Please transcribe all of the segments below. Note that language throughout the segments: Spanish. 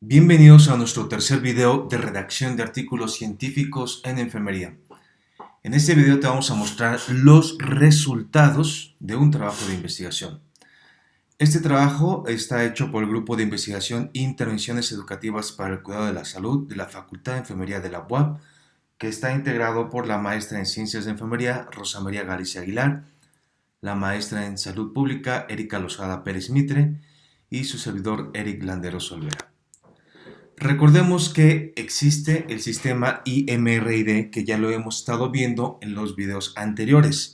Bienvenidos a nuestro tercer video de redacción de artículos científicos en enfermería. En este video te vamos a mostrar los resultados de un trabajo de investigación. Este trabajo está hecho por el Grupo de Investigación e Intervenciones Educativas para el Cuidado de la Salud de la Facultad de Enfermería de la UAP, que está integrado por la maestra en Ciencias de Enfermería Rosa María Galicia Aguilar, la maestra en Salud Pública Erika Lozada Pérez Mitre y su servidor Eric Landeros Olvera. Recordemos que existe el sistema IMRID que ya lo hemos estado viendo en los videos anteriores.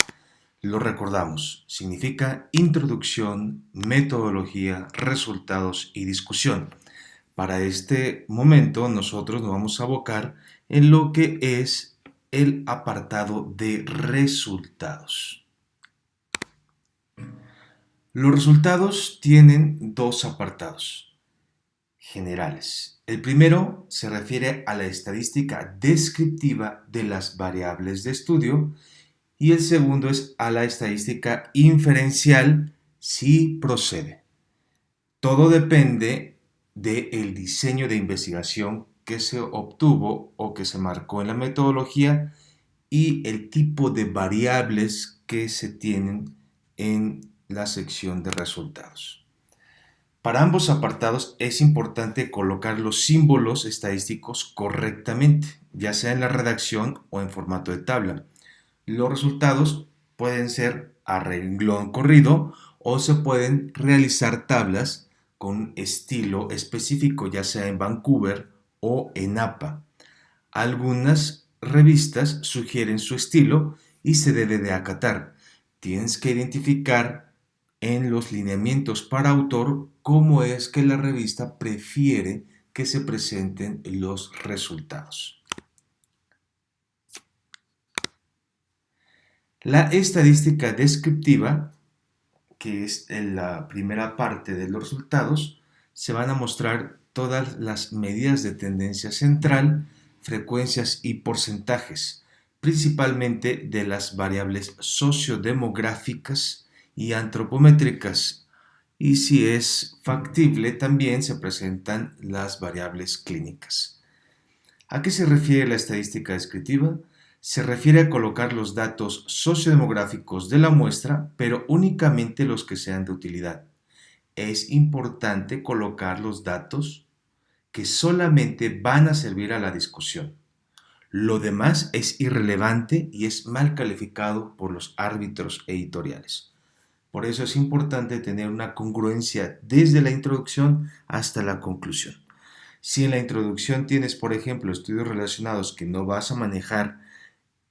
Lo recordamos, significa introducción, metodología, resultados y discusión. Para este momento nosotros nos vamos a abocar en lo que es el apartado de resultados. Los resultados tienen dos apartados generales. El primero se refiere a la estadística descriptiva de las variables de estudio y el segundo es a la estadística inferencial si procede. Todo depende del diseño de investigación que se obtuvo o que se marcó en la metodología y el tipo de variables que se tienen en la sección de resultados. Para ambos apartados es importante colocar los símbolos estadísticos correctamente, ya sea en la redacción o en formato de tabla. Los resultados pueden ser a renglón corrido o se pueden realizar tablas con estilo específico, ya sea en Vancouver o en APA. Algunas revistas sugieren su estilo y se debe de acatar. Tienes que identificar en los lineamientos para autor cómo es que la revista prefiere que se presenten los resultados. La estadística descriptiva, que es la primera parte de los resultados, se van a mostrar todas las medidas de tendencia central, frecuencias y porcentajes, principalmente de las variables sociodemográficas y antropométricas, y si es factible también se presentan las variables clínicas. ¿A qué se refiere la estadística descriptiva? Se refiere a colocar los datos sociodemográficos de la muestra, pero únicamente los que sean de utilidad. Es importante colocar los datos que solamente van a servir a la discusión. Lo demás es irrelevante y es mal calificado por los árbitros editoriales. Por eso es importante tener una congruencia desde la introducción hasta la conclusión. Si en la introducción tienes, por ejemplo, estudios relacionados que no vas a manejar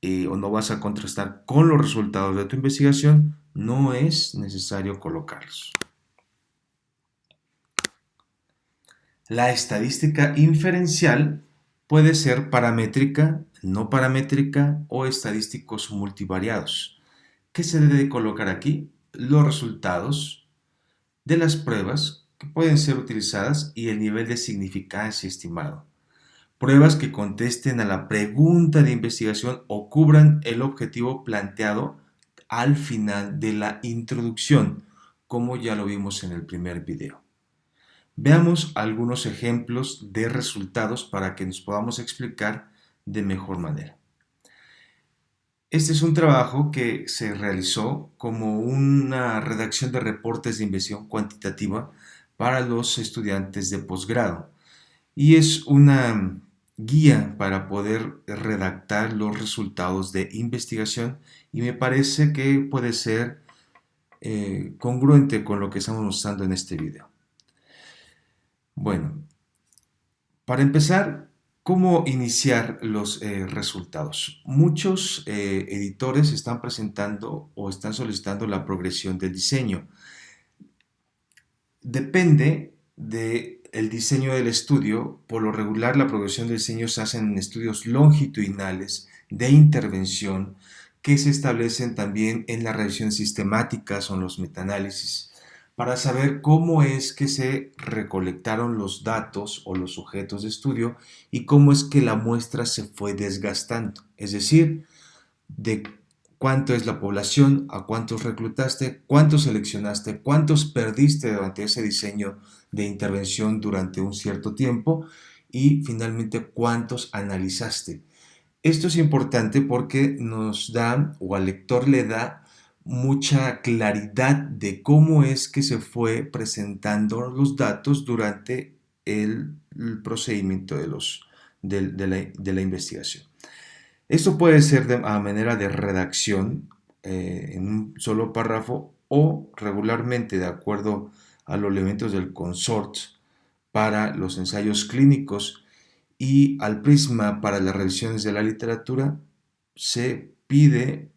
o no vas a contrastar con los resultados de tu investigación, no es necesario colocarlos. La estadística inferencial puede ser paramétrica, no paramétrica o estadísticos multivariados. ¿Qué se debe colocar aquí? Los resultados de las pruebas que pueden ser utilizadas y el nivel de significancia estimado. Pruebas que contesten a la pregunta de investigación o cubran el objetivo planteado al final de la introducción, como ya lo vimos en el primer video. Veamos algunos ejemplos de resultados para que nos podamos explicar de mejor manera. Este es un trabajo que se realizó como una redacción de reportes de investigación cuantitativa para los estudiantes de posgrado y es una guía para poder redactar los resultados de investigación y me parece que puede ser congruente con lo que estamos mostrando en este video. Bueno, para empezar, ¿cómo iniciar los resultados? Muchos editores están presentando o están solicitando la progresión del diseño. Depende del diseño del estudio. Por lo regular, la progresión del diseño se hace en estudios longitudinales de intervención que se establecen también en las revisiones sistemáticas o en los metaanálisis para saber cómo es que se recolectaron los datos o los sujetos de estudio y cómo es que la muestra se fue desgastando. Es decir, de cuánto es la población, a cuántos reclutaste, cuántos seleccionaste, cuántos perdiste durante ese diseño de intervención durante un cierto tiempo y finalmente cuántos analizaste. Esto es importante porque nos da o al lector le da mucha claridad de cómo es que se fue presentando los datos durante el procedimiento de la investigación. Esto puede ser a manera de redacción en un solo párrafo o regularmente de acuerdo a los elementos del consort para los ensayos clínicos y al prisma para las revisiones de la literatura se pide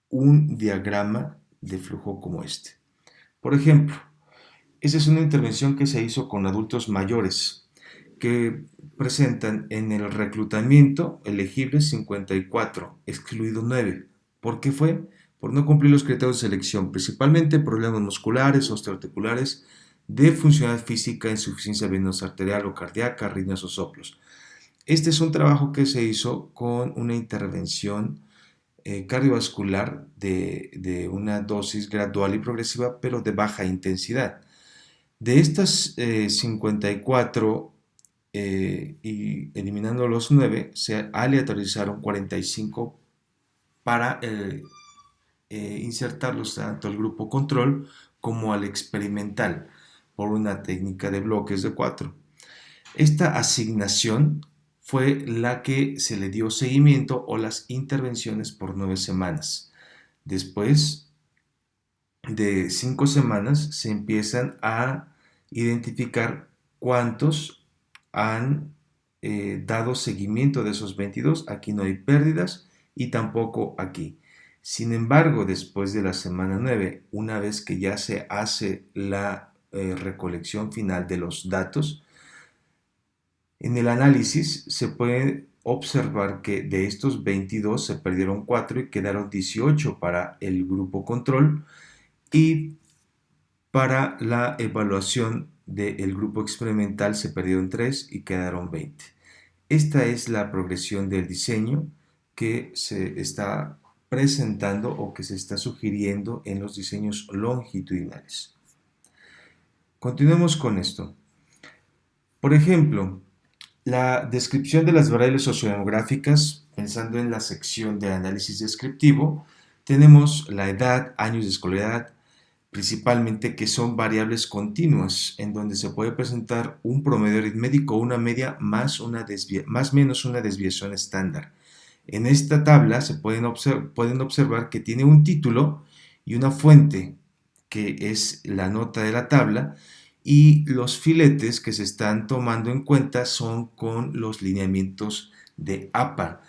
un diagrama de flujo como este. Por ejemplo, esa es una intervención que se hizo con adultos mayores que presentan en el reclutamiento elegibles 54, excluido 9. ¿Por qué fue? Por no cumplir los criterios de selección, principalmente problemas musculares, osteoarticulares, de funcionalidad física, insuficiencia venosa arterial o cardíaca, arritmias o soplos. Este es un trabajo que se hizo con una intervención cardiovascular de una dosis gradual y progresiva, pero de baja intensidad. De estas 54 y eliminando los 9, se aleatorizaron 45 para insertarlos tanto al grupo control como al experimental por una técnica de bloques de 4. Esta asignación fue la que se le dio seguimiento o las intervenciones por 9 semanas. Después de 5 semanas se empiezan a identificar cuántos han dado seguimiento de esos 22. Aquí no hay pérdidas y tampoco aquí. Sin embargo, después de la semana 9, una vez que ya se hace la recolección final de los datos, en el análisis se puede observar que de estos 22 se perdieron 4 y quedaron 18 para el grupo control y para la evaluación del grupo experimental se perdieron 3 y quedaron 20. Esta es la progresión del diseño que se está presentando o que se está sugiriendo en los diseños longitudinales. Continuemos con esto. Por ejemplo, la descripción de las variables sociodemográficas, pensando en la sección de análisis descriptivo, tenemos la edad, años de escolaridad, principalmente que son variables continuas, en donde se puede presentar un promedio aritmético, una media más menos una desviación estándar. En esta tabla se pueden observar que tiene un título y una fuente, que es la nota de la tabla, y los filetes que se están tomando en cuenta son con los lineamientos de APA.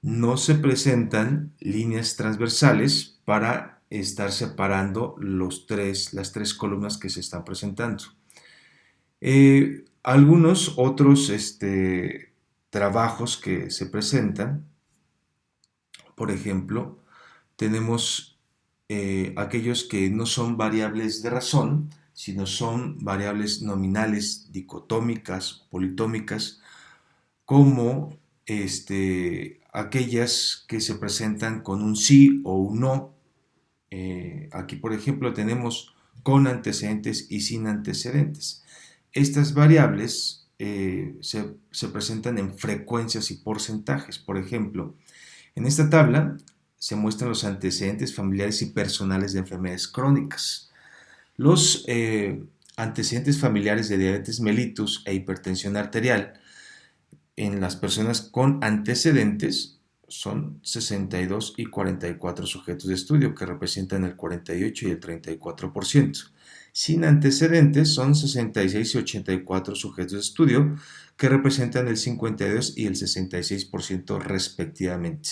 No se presentan líneas transversales para estar separando las tres columnas que se están presentando. Algunos otros trabajos que se presentan, por ejemplo, tenemos aquellos que no son variables de razón, sino son variables nominales, dicotómicas, politómicas, como aquellas que se presentan con un sí o un no. Aquí, por ejemplo, tenemos con antecedentes y sin antecedentes. Estas variables se presentan en frecuencias y porcentajes. Por ejemplo, en esta tabla se muestran los antecedentes familiares y personales de enfermedades crónicas. Los antecedentes familiares de diabetes mellitus e hipertensión arterial en las personas con antecedentes son 62 y 44 sujetos de estudio, que representan el 48 y el 34%. Sin antecedentes son 66 y 84 sujetos de estudio, que representan el 52 y el 66% respectivamente.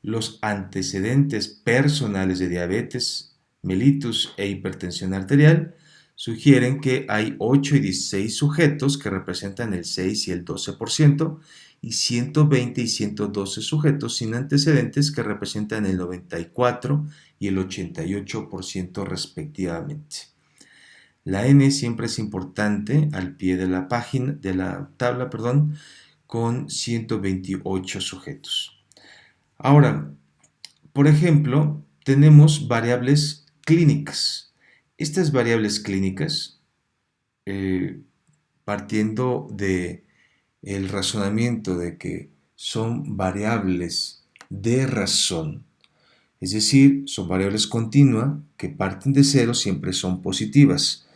Los antecedentes personales de diabetes mellitus e hipertensión arterial sugieren que hay 8 y 16 sujetos que representan el 6 y el 12%, y 120 y 112 sujetos sin antecedentes que representan el 94 y el 88% respectivamente. La N siempre es importante al pie de la página, de la tabla, con 128 sujetos. Ahora, Por ejemplo, tenemos variables clínicas. Estas variables clínicas, eh, partiendo de el razonamiento de que son variables de razón, es decir, son variables continuas que parten de cero, siempre son positivas.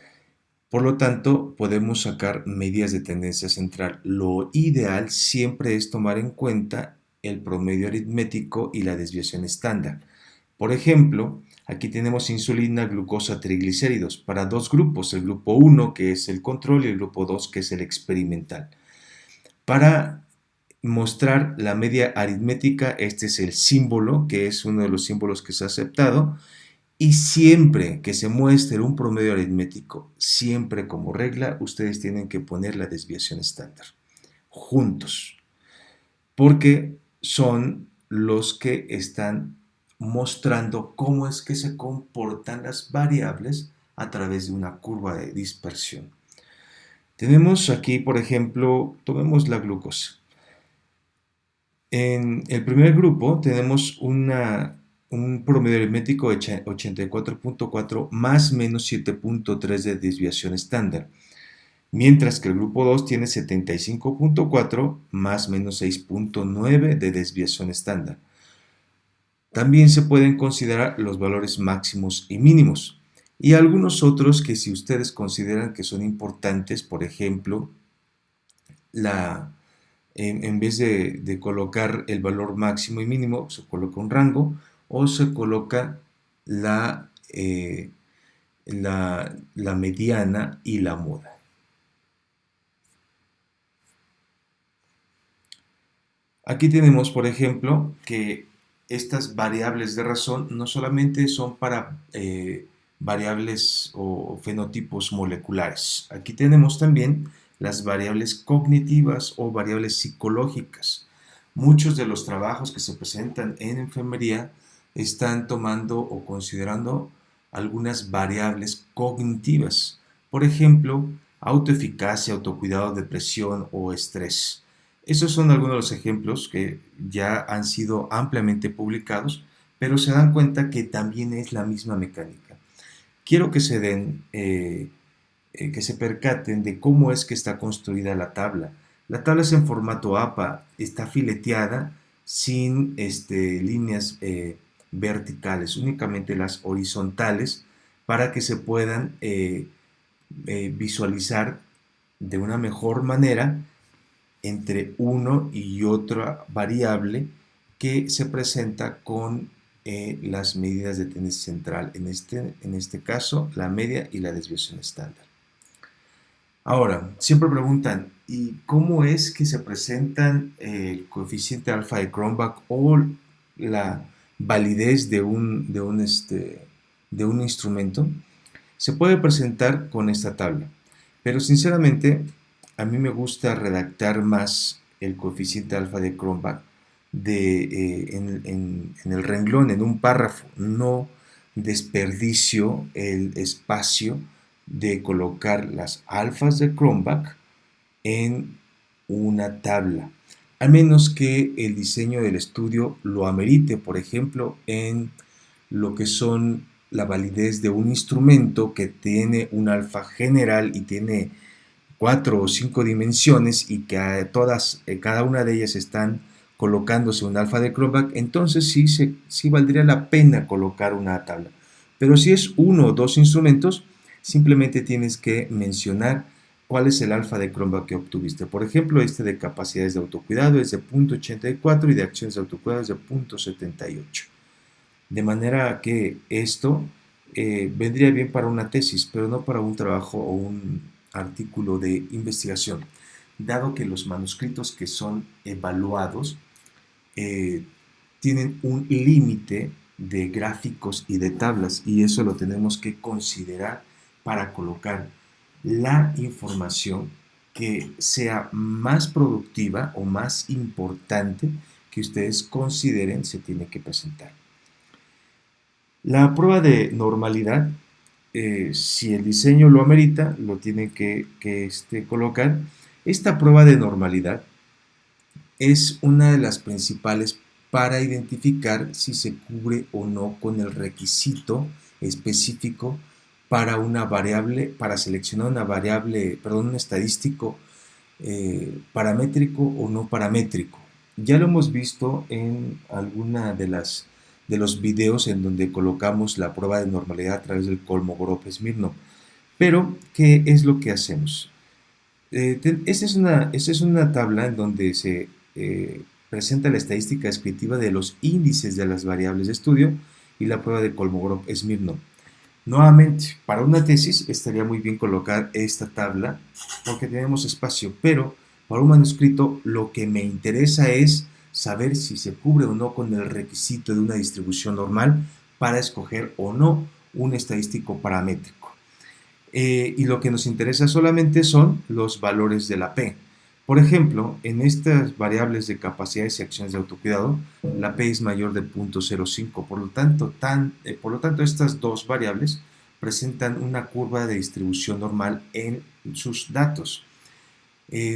Por lo tanto, podemos sacar medidas de tendencia central. Lo ideal siempre es tomar en cuenta el promedio aritmético y la desviación estándar. Por ejemplo, aquí tenemos insulina, glucosa, triglicéridos para dos grupos, el grupo 1 que es el control y el grupo 2 que es el experimental. Para mostrar la media aritmética, este es el símbolo, que es uno de los símbolos que se ha aceptado, y siempre que se muestre un promedio aritmético, siempre como regla, ustedes tienen que poner la desviación estándar juntos, porque son los que están mostrando cómo es que se comportan las variables a través de una curva de dispersión. Tenemos aquí, por ejemplo, tomemos la glucosa. En el primer grupo tenemos un promedio aritmético de 84.4 más menos 7.3 de desviación estándar, mientras que el grupo 2 tiene 75.4 más menos 6.9 de desviación estándar. También se pueden considerar los valores máximos y mínimos, y algunos otros que si ustedes consideran que son importantes, por ejemplo, en vez de colocar el valor máximo y mínimo, se coloca un rango o se coloca la mediana y la moda. Aquí tenemos, por ejemplo, que estas variables de razón no solamente son para variables o fenotipos moleculares. Aquí tenemos también las variables cognitivas o variables psicológicas. Muchos de los trabajos que se presentan en enfermería están tomando o considerando algunas variables cognitivas. Por ejemplo, autoeficacia, autocuidado, depresión o estrés. Esos son algunos de los ejemplos que ya han sido ampliamente publicados, pero se dan cuenta que también es la misma mecánica. Quiero que se que se percaten de cómo es que está construida la tabla. La tabla es en formato APA, está fileteada sin líneas verticales, únicamente las horizontales para que se puedan visualizar de una mejor manera entre uno y otra variable que se presenta con las medidas de tendencia central, en este caso la media y la desviación estándar. Ahora, siempre preguntan, ¿y cómo es que se presentan el coeficiente alfa de Cronbach o la validez de un instrumento? Se puede presentar con esta tabla, pero sinceramente a mí me gusta redactar más el coeficiente alfa de Cronbach en el renglón, en un párrafo. No desperdicio el espacio de colocar las alfas de Cronbach en una tabla, a menos que el diseño del estudio lo amerite, por ejemplo, en lo que son la validez de un instrumento que tiene un alfa general y tiene 4 o 5 dimensiones y que cada una de ellas están colocándose un alfa de Cronbach, entonces sí valdría la pena colocar una tabla. Pero si es uno o dos instrumentos, simplemente tienes que mencionar cuál es el alfa de Cronbach que obtuviste. Por ejemplo, este de capacidades de autocuidado es de 0.84 y de acciones de autocuidado es de 0.78. De manera que esto vendría bien para una tesis, pero no para un trabajo o un artículo de investigación, dado que los manuscritos que son evaluados tienen un límite de gráficos y de tablas, y eso lo tenemos que considerar para colocar la información que sea más productiva o más importante que ustedes consideren se tiene que presentar. La prueba de normalidad, si el diseño lo amerita, lo tienen que colocar. Esta prueba de normalidad es una de las principales para identificar si se cubre o no con el requisito específico para una variable, para seleccionar una variable, perdón, un estadístico paramétrico o no paramétrico. Ya lo hemos visto en alguna de los videos en donde colocamos la prueba de normalidad a través del Kolmogorov-Smirnov. Pero, ¿qué es lo que hacemos? Esta es una tabla en donde se presenta la estadística descriptiva de los índices de las variables de estudio y la prueba de Kolmogorov-Smirnov. Nuevamente, para una tesis estaría muy bien colocar esta tabla porque tenemos espacio, pero para un manuscrito lo que me interesa es saber si se cubre o no con el requisito de una distribución normal para escoger o no un estadístico paramétrico. Y lo que nos interesa solamente son los valores de la P. Por ejemplo, en estas variables de capacidades y acciones de autocuidado, la P es mayor de 0.05. Por lo tanto, estas dos variables presentan una curva de distribución normal en sus datos.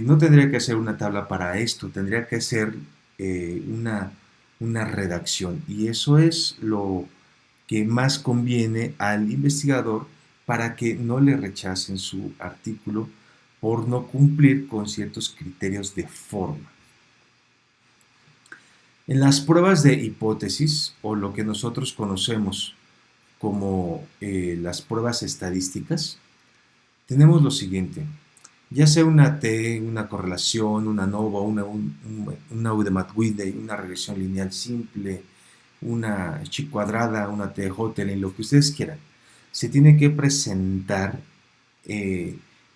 No tendría que hacer una tabla para esto, tendría que hacer una redacción. Y eso es lo que más conviene al investigador para que no le rechacen su artículo por no cumplir con ciertos criterios de forma. En las pruebas de hipótesis, o lo que nosotros conocemos como las pruebas estadísticas, tenemos lo siguiente: ya sea una T, una correlación, una ANOVA, una Udemy-Whitley, una regresión lineal simple, una chi cuadrada, una T Hotelling, lo que ustedes quieran, se tiene que presentar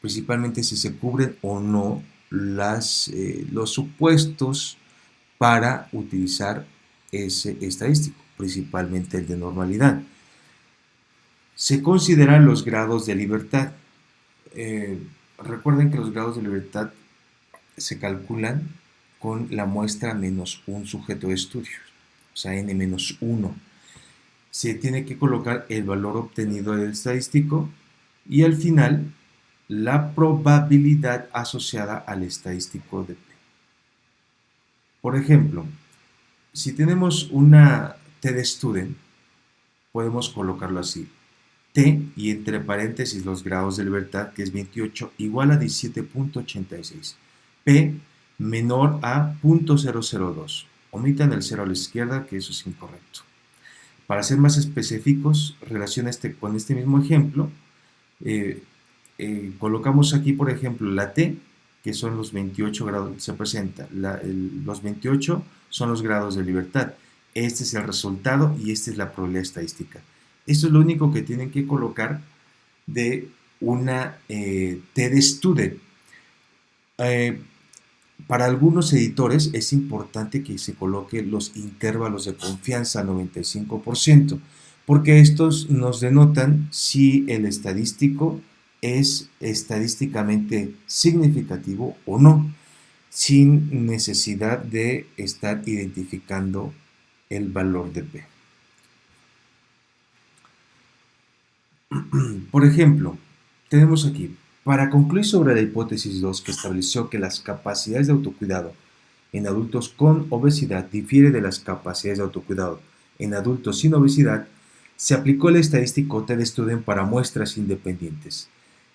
principalmente si se cubren o no los supuestos para utilizar ese estadístico, principalmente el de normalidad. Se consideran los grados de libertad. Recuerden que los grados de libertad se calculan con la muestra menos un sujeto de estudio, o sea, n-1. Se tiene que colocar el valor obtenido del estadístico y al final la probabilidad asociada al estadístico de P. Por ejemplo, si tenemos una T de student, podemos colocarlo así: T y entre paréntesis los grados de libertad, que es 28, igual a 17.86. P menor a 0.002. Omitan el 0 a la izquierda, que eso es incorrecto. Para ser más específicos, relaciona con este mismo ejemplo. Colocamos aquí, por ejemplo, la T, que son los 28 grados, se presenta. Los 28 son los grados de libertad. Este es el resultado y esta es la probabilidad estadística. Esto es lo único que tienen que colocar de una T de student. Para algunos editores es importante que se coloque los intervalos de confianza a 95%, porque estos nos denotan si el estadístico es estadísticamente significativo o no, sin necesidad de estar identificando el valor de P. Por ejemplo, tenemos aquí: para concluir sobre la hipótesis 2, que estableció que las capacidades de autocuidado en adultos con obesidad difiere de las capacidades de autocuidado en adultos sin obesidad, se aplicó el estadístico T de Student para muestras independientes.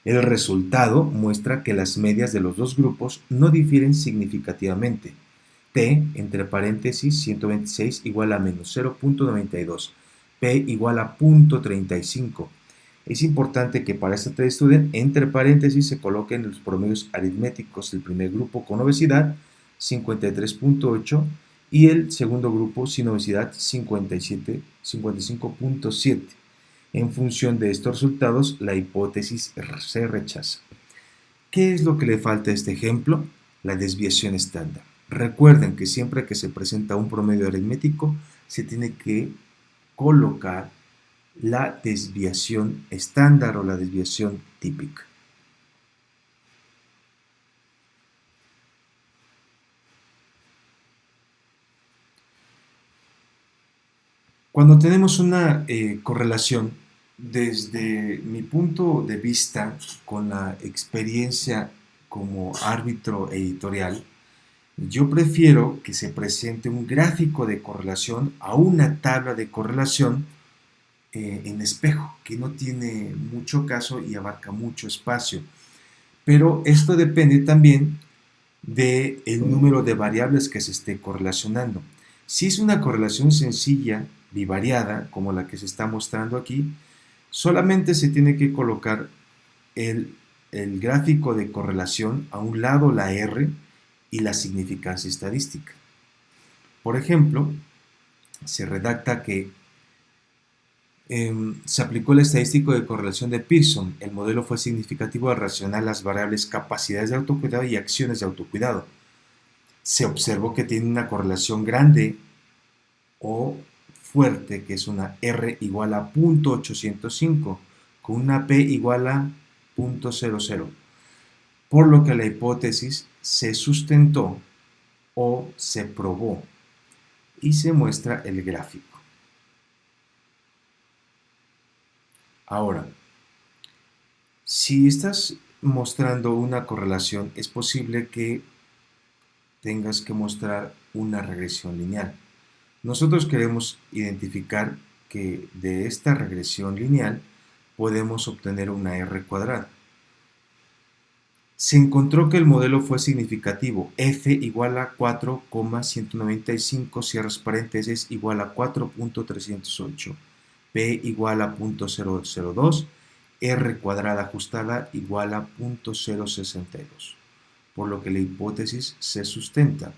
El resultado muestra que las medias de los dos grupos no difieren significativamente. T, entre paréntesis, 126 igual a menos 0.92, P igual a 0.35. Es importante que para este test student, entre paréntesis, se coloquen los promedios aritméticos del primer grupo con obesidad, 53.8, y el segundo grupo sin obesidad, 55.7. En función de estos resultados, la hipótesis se rechaza. ¿Qué es lo que le falta a este ejemplo? La desviación estándar. Recuerden que siempre que se presenta un promedio aritmético, se tiene que colocar la desviación estándar o la desviación típica. Cuando tenemos una correlación, desde mi punto de vista, con la experiencia como árbitro editorial, Yo prefiero que se presente un gráfico de correlación a una tabla de correlación en espejo, que no tiene mucho caso y abarca mucho espacio. Pero esto depende también del número de variables que se esté correlacionando. Si es una correlación sencilla, bivariada, como la que se está mostrando aquí, solamente se tiene que colocar el gráfico de correlación a un lado la R y la significancia estadística. Por ejemplo, se redacta que se aplicó el estadístico de correlación de Pearson. El modelo fue significativo al relacionar las variables capacidades de autocuidado y acciones de autocuidado. Se observó que tiene una correlación grande o fuerte, que es una R igual a 0.805, con una P igual a 0.00, por lo que la hipótesis se sustentó o se probó y se muestra el gráfico. Ahora, si estás mostrando una correlación, es posible que tengas que mostrar una regresión lineal. Nosotros queremos identificar que de esta regresión lineal podemos obtener una R cuadrada. Se encontró que el modelo fue significativo, F igual a 4,195, cierras paréntesis, igual a 4.308, P igual a 0.002, R cuadrada ajustada igual a 0.062, por lo que la hipótesis se sustenta.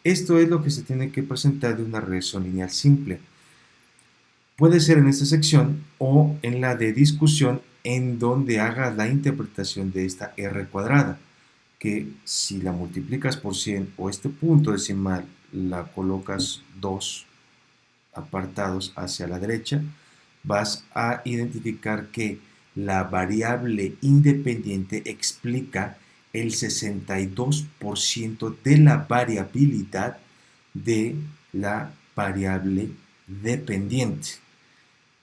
Esto es lo que se tiene que presentar de una regresión lineal simple. Puede ser en esta sección o en la de discusión, en donde hagas la interpretación de esta R cuadrada, que si la multiplicas por 100 o este punto decimal la colocas 2 apartados hacia la derecha, vas a identificar que la variable independiente explica el 62% de la variabilidad de la variable dependiente.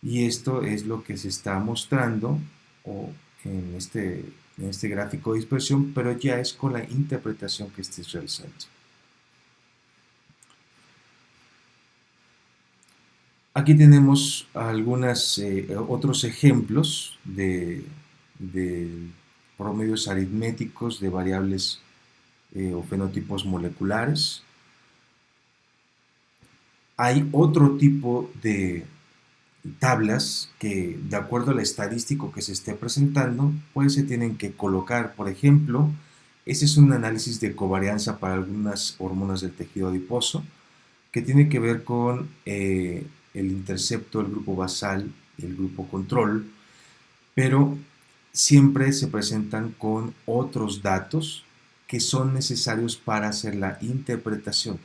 Y esto es lo que se está mostrando en este gráfico de dispersión, pero ya es con la interpretación que estés realizando. Aquí tenemos otros ejemplos de promedios aritméticos de variables o fenotipos moleculares. Hay otro tipo de tablas que, de acuerdo al estadístico que se esté presentando, pues se tienen que colocar. Por ejemplo, este es un análisis de covarianza para algunas hormonas del tejido adiposo que tiene que ver con el intercepto, el grupo basal y el grupo control, pero siempre se presentan con otros datos que son necesarios para hacer la interpretación.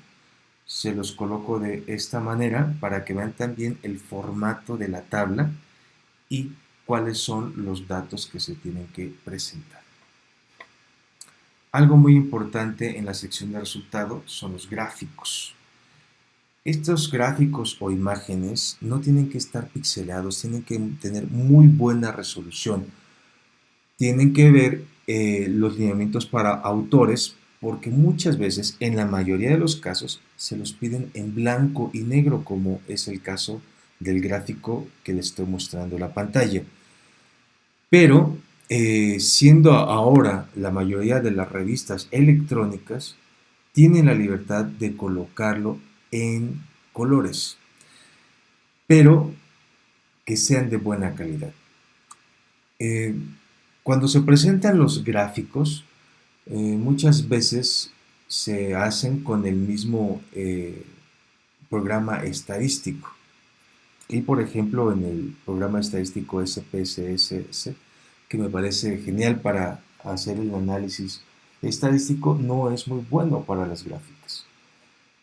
Se los coloco de esta manera para que vean también el formato de la tabla y cuáles son los datos que se tienen que presentar. Algo muy importante en la sección de resultados son los gráficos. Estos gráficos o imágenes no tienen que estar pixelados, tienen que tener muy buena resolución. Tienen que ver los lineamientos para autores, porque muchas veces, en la mayoría de los casos, se los piden en blanco y negro, como es el caso del gráfico que les estoy mostrando en la pantalla. Pero, siendo ahora la mayoría de las revistas electrónicas, tienen la libertad de colocarlo en colores, pero que sean de buena calidad. Cuando se presentan los gráficos, muchas veces se hacen con el mismo programa estadístico. Y por ejemplo, en el programa estadístico SPSS, que me parece genial para hacer el análisis estadístico, no es muy bueno para las gráficas.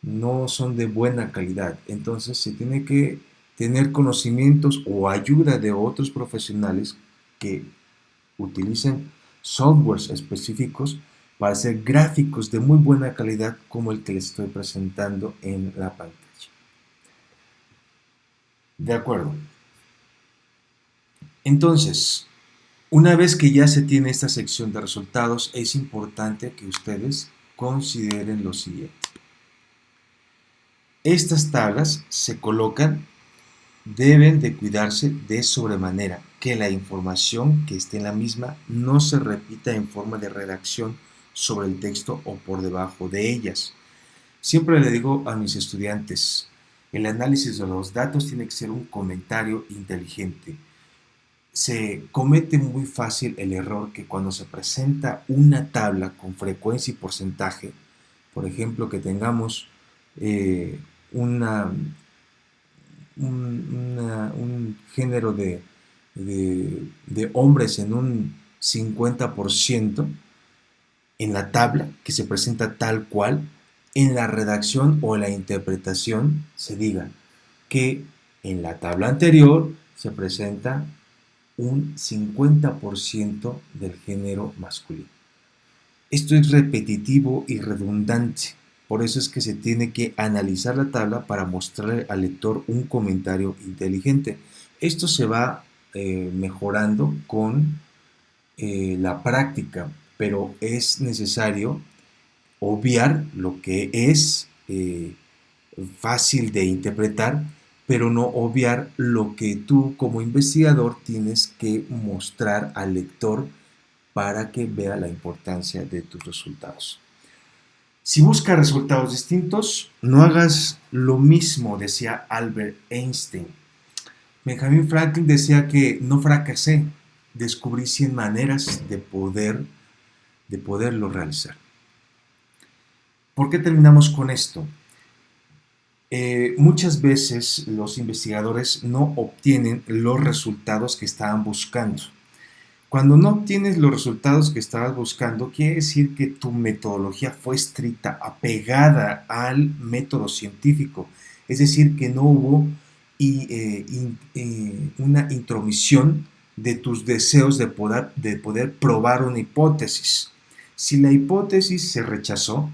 No son de buena calidad. Entonces se tiene que tener conocimientos o ayuda de otros profesionales que utilicen softwares específicos para hacer gráficos de muy buena calidad como el que les estoy presentando en la pantalla. De acuerdo. Entonces, una vez que ya se tiene esta sección de resultados, es importante que ustedes consideren lo siguiente. Estas tablas se colocan, deben de cuidarse de sobremanera que la información que esté en la misma no se repita en forma de redacción sobre el texto o por debajo de ellas. Siempre le digo a mis estudiantes, el análisis de los datos tiene que ser un comentario inteligente. Se comete muy fácil el error que cuando se presenta una tabla con frecuencia y porcentaje, por ejemplo, que tengamos una un género de hombres en un 50% en la tabla, que se presenta tal cual, en la redacción o la interpretación se diga que en la tabla anterior se presenta un 50% del género masculino. Esto es repetitivo y redundante. Por eso es que se tiene que analizar la tabla para mostrarle al lector un comentario inteligente. Esto se va mejorando con la práctica, pero es necesario obviar lo que es fácil de interpretar, pero no obviar lo que tú como investigador tienes que mostrar al lector para que vea la importancia de tus resultados. Si buscas resultados distintos, no hagas lo mismo, decía Albert Einstein. Benjamin Franklin decía que no fracasé, descubrí 100 maneras de poderlo realizar. ¿Por qué terminamos con esto? Muchas veces los investigadores no obtienen los resultados que estaban buscando. Cuando no obtienes los resultados que estabas buscando, quiere decir que tu metodología fue estricta, apegada al método científico. Es decir, que no hubo una intromisión de tus deseos de poder probar una hipótesis. Si la hipótesis se rechazó,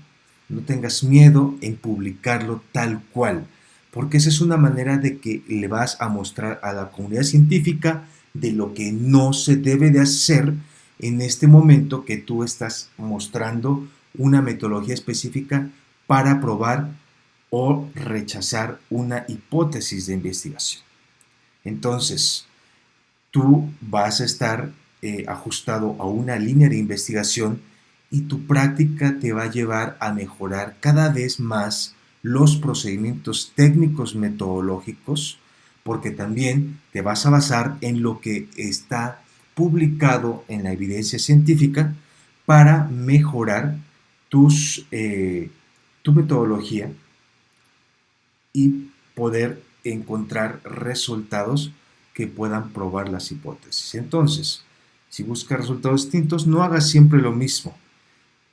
no tengas miedo en publicarlo tal cual, porque esa es una manera de que le vas a mostrar a la comunidad científica de lo que no se debe de hacer en este momento que tú estás mostrando una metodología específica para probar o rechazar una hipótesis de investigación. Entonces, tú vas a estar ajustado a una línea de investigación y tu práctica te va a llevar a mejorar cada vez más los procedimientos técnicos metodológicos, porque también te vas a basar en lo que está publicado en la evidencia científica para mejorar tu metodología y poder encontrar resultados que puedan probar las hipótesis. Entonces, si buscas resultados distintos, no hagas siempre lo mismo.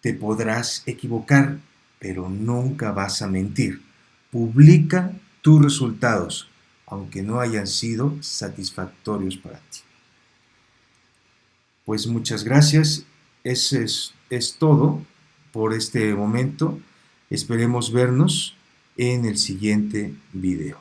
Te podrás equivocar, pero nunca vas a mentir. Publica tus resultados, aunque no hayan sido satisfactorios para ti. Pues muchas gracias. Eso es todo por este momento. Esperemos vernos en el siguiente video.